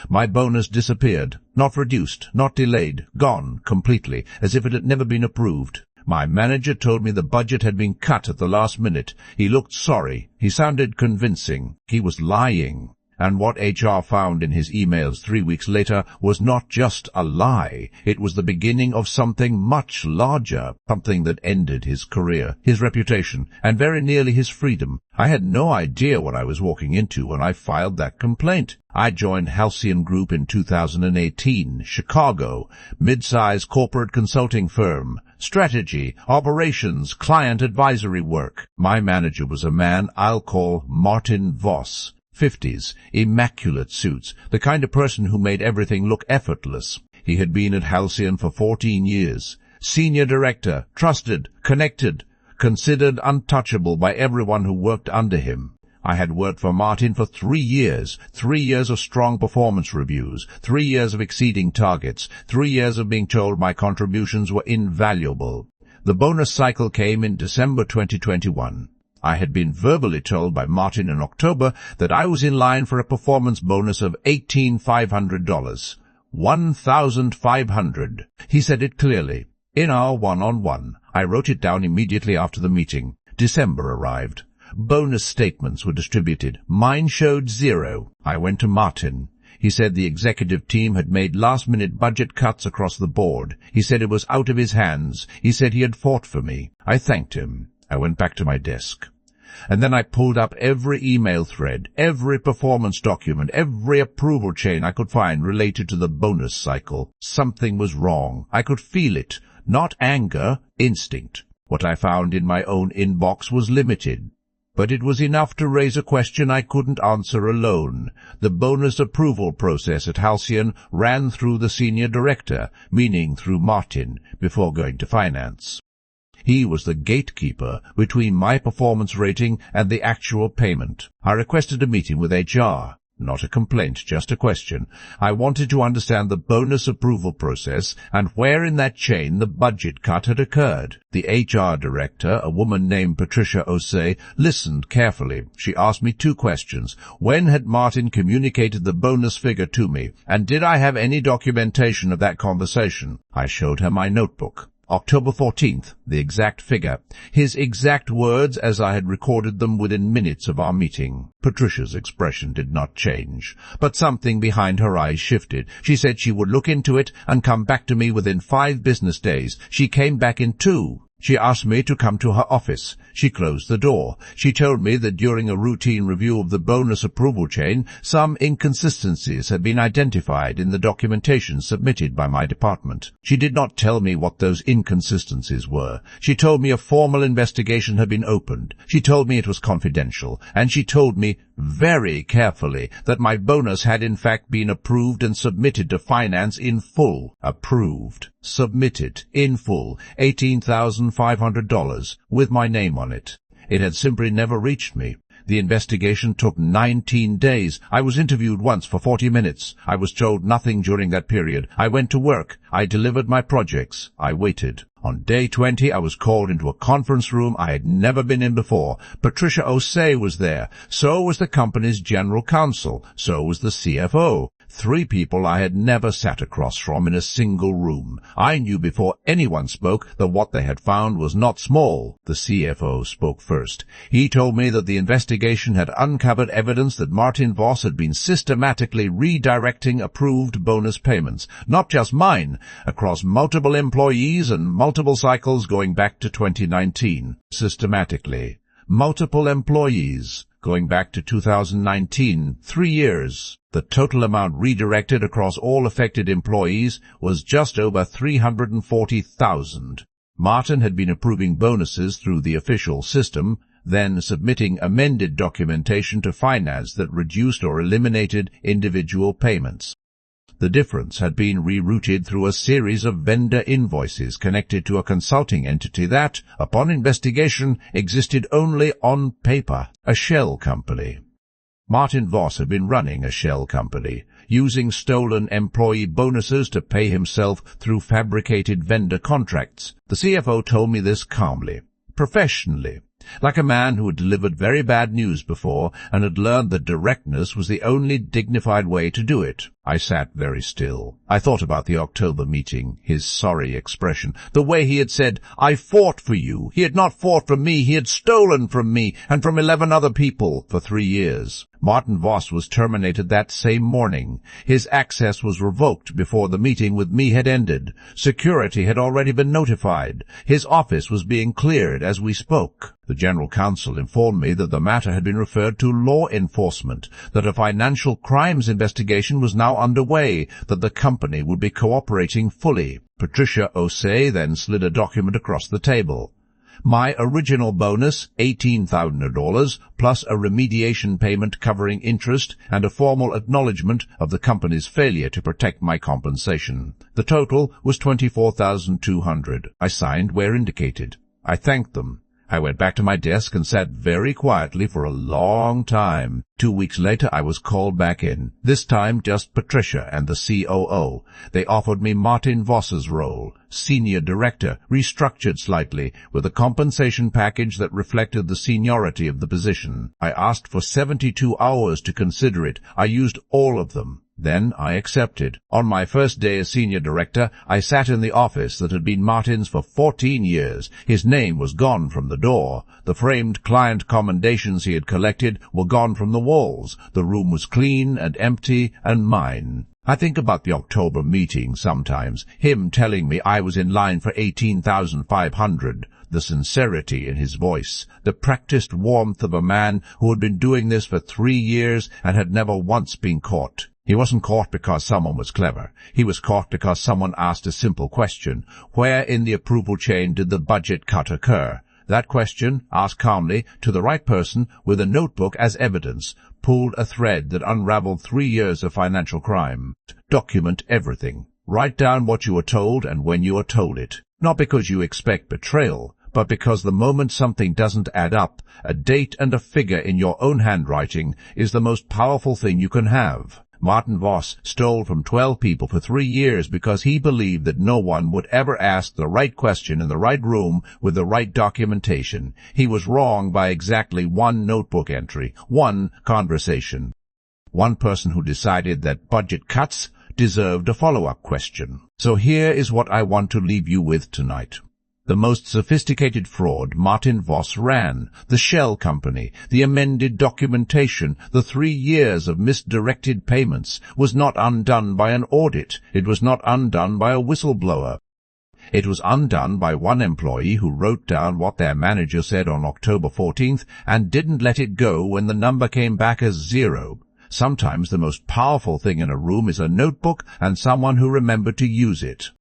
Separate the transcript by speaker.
Speaker 1: My bonus disappeared, not reduced, not delayed, gone completely, as if it had never been approved. My manager told me the budget had been cut at the last minute. He looked sorry. He sounded convincing. He was lying. And what HR found in his emails 3 weeks later was not just a lie. It was the beginning of something much larger, something that ended his career, his reputation, and very nearly his freedom. I had no idea what I was walking into when I filed that complaint. I joined Halcyon Group in 2018, Chicago, mid-size corporate consulting firm, strategy, operations, client advisory work. My manager was a man I'll call Martin Voss. 50s, immaculate suits, the kind of person who made everything look effortless. He had been at Halcyon for 14 years. Senior director, trusted, connected, considered untouchable by everyone who worked under him. I had worked for Martin for 3 years, 3 years of strong performance reviews, 3 years of exceeding targets, 3 years of being told my contributions were invaluable. The bonus cycle came in December 2021. I had been verbally told by Martin in October that I was in line for a performance bonus of $1,500. $1,500. He said it clearly. In our one-on-one, I wrote it down immediately after the meeting. December arrived. Bonus statements were distributed. Mine showed 0. I went to Martin. He said the executive team had made last-minute budget cuts across the board. He said it was out of his hands. He said he had fought for me. I thanked him. I went back to my desk. And then I pulled up every email thread, every performance document, every approval chain I could find related to the bonus cycle. Something was wrong. I could feel it. Not anger, instinct. What I found in my own inbox was limited. But it was enough to raise a question I couldn't answer alone. The bonus approval process at Halcyon ran through the senior director, meaning through Martin, before going to finance. He was the gatekeeper between my performance rating and the actual payment. I requested a meeting with HR. Not a complaint, just a question. I wanted to understand the bonus approval process and where in that chain the budget cut had occurred. The HR director, a woman named Patricia Osei, listened carefully. She asked me 2 questions. When had Martin communicated the bonus figure to me? And did I have any documentation of that conversation? I showed her my notebook. October 14th, the exact figure. His exact words as I had recorded them within minutes of our meeting. Patricia's expression did not change, but something behind her eyes shifted. She said she would look into it and come back to me within 5 business days. She came back in 2. She asked me to come to her office. She closed the door. She told me that during a routine review of the bonus approval chain, some inconsistencies had been identified in the documentation submitted by my department. She did not tell me what those inconsistencies were. She told me a formal investigation had been opened. She told me it was confidential. And she told me very carefully that my bonus had in fact been approved and submitted to finance in full. Approved. Submitted in full. $18,500 with my name on it. It had simply never reached me. The investigation took 19 days. I was interviewed once for 40 minutes. I was told nothing during that period. I went to work. I delivered my projects. I waited. On day 20, I was called into a conference room I had never been in before. Patricia Osei was there. So was the company's general counsel. So was the CFO. 3 people I had never sat across from in a single room. I knew before anyone spoke that what they had found was not small. The CFO spoke first. He told me that the investigation had uncovered evidence that Martin Voss had been systematically redirecting approved bonus payments, not just mine, across multiple employees and multiple cycles going back to 2019. Systematically. Multiple employees. Going back to 2019, 3 years. The total amount redirected across all affected employees was just over $340,000. Martin had been approving bonuses through the official system, then submitting amended documentation to finance that reduced or eliminated individual payments. The difference had been rerouted through a series of vendor invoices connected to a consulting entity that, upon investigation, existed only on paper, a shell company. Martin Voss had been running a shell company, using stolen employee bonuses to pay himself through fabricated vendor contracts. The CFO told me this calmly, professionally, like a man who had delivered very bad news before and had learned that directness was the only dignified way to do it. I sat very still. I thought about the October meeting, his sorry expression, the way he had said, "I fought for you." He had not fought for me, he had stolen from me and from 11 other people for 3 years. Martin Voss was terminated that same morning. His access was revoked before the meeting with me had ended. Security had already been notified. His office was being cleared as we spoke. The General Counsel informed me that the matter had been referred to law enforcement, that a financial crimes investigation was now underway, that the company would be cooperating fully. Patricia Osei then slid a document across the table. My original bonus, $18,000, plus a remediation payment covering interest and a formal acknowledgement of the company's failure to protect my compensation. The total was $24,200. I signed where indicated. I thanked them. I went back to my desk and sat very quietly for a long time. 2 weeks later I was called back in, this time just Patricia and the COO. They offered me Martin Voss's role, senior director, restructured slightly, with a compensation package that reflected the seniority of the position. I asked for 72 hours to consider it. I used all of them. Then I accepted. On my first day as senior director, I sat in the office that had been Martin's for 14 years. His name was gone from the door. The framed client commendations he had collected were gone from the walls. The room was clean and empty and mine. I think about the October meeting sometimes, him telling me I was in line for 18,500. The sincerity in his voice, the practiced warmth of a man who had been doing this for 3 years and had never once been caught. He wasn't caught because someone was clever. He was caught because someone asked a simple question. Where in the approval chain did the budget cut occur? That question, asked calmly, to the right person, with a notebook as evidence, pulled a thread that unraveled 3 years of financial crime. Document everything. Write down what you were told and when you were told it. Not because you expect betrayal, but because the moment something doesn't add up, a date and a figure in your own handwriting is the most powerful thing you can have. Martin Voss stole from 12 people for 3 years because he believed that no one would ever ask the right question in the right room with the right documentation. He was wrong by exactly 1 notebook entry, 1 conversation. One person who decided that budget cuts deserved a follow-up question. So here is what I want to leave you with tonight. The most sophisticated fraud Martin Voss ran, the shell company, the amended documentation, the 3 years of misdirected payments, was not undone by an audit. It was not undone by a whistleblower. It was undone by one employee who wrote down what their manager said on October 14th and didn't let it go when the number came back as 0. Sometimes the most powerful thing in a room is a notebook and someone who remembered to use it.